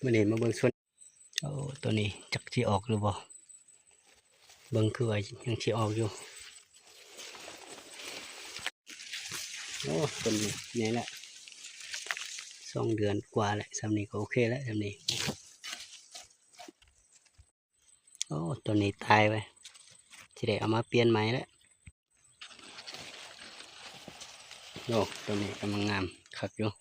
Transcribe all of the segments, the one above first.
มื่อนี้มาเบิ่งส่วนโอ้ตัวนี้จักสิออกหรือบ่เบิ่งคือว่ายังสิออกอยู่โอ้ตัวนี้ใหญ่ละ2 เดือนกว่าแล้วสำนี้ก็โอเคแล้วสำนี้โอ้ตัวนี้ตายไปสิได้เอามาเปลี่ยนใหม่แล้วโอ้ตัวนี้กำลังงามคักอยู่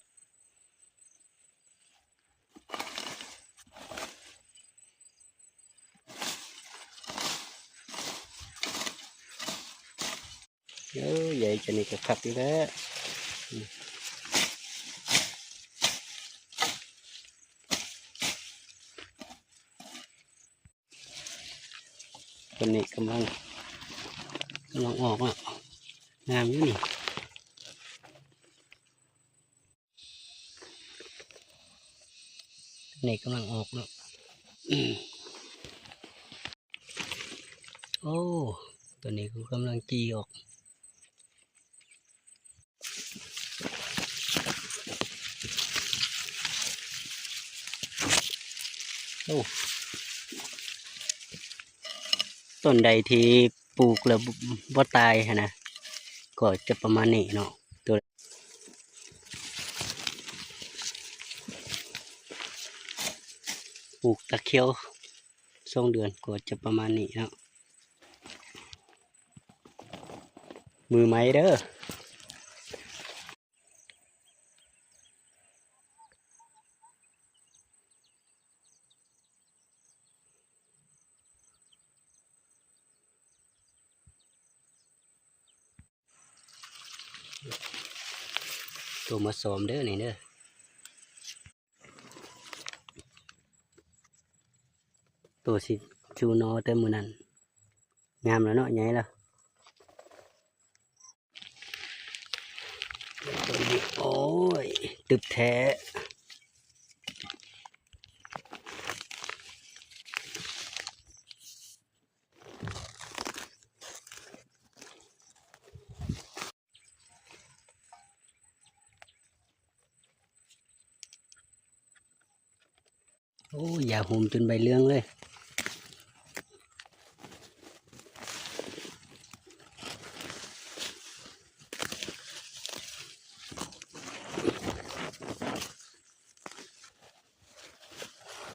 ใหญ่จะนี่ก็คักอยู่แล้วตัวนี้กำลังออกอ่ะงามอยู่นี่กำลังออกแล้วโอ้ตัวนี้กูกำลังจีออกโอ้ต้นใดที่ปลูกแล้วบ่ตายฮะนะก็จะประมาณนี้เนาะตัวปลูกตะเคียว2 เดือนก็จะประมาณนี้เนาะมือไม้เด้อตัวมาสอมเด้อนี่เด้อตัวสิชูนอเต็มมือนั้นงามแล้วเนาะใหญ่แล้วตัวนี้โอ้ยตึบแท้โอ้ยอย่าหุ่มจนใบเลื่องเลย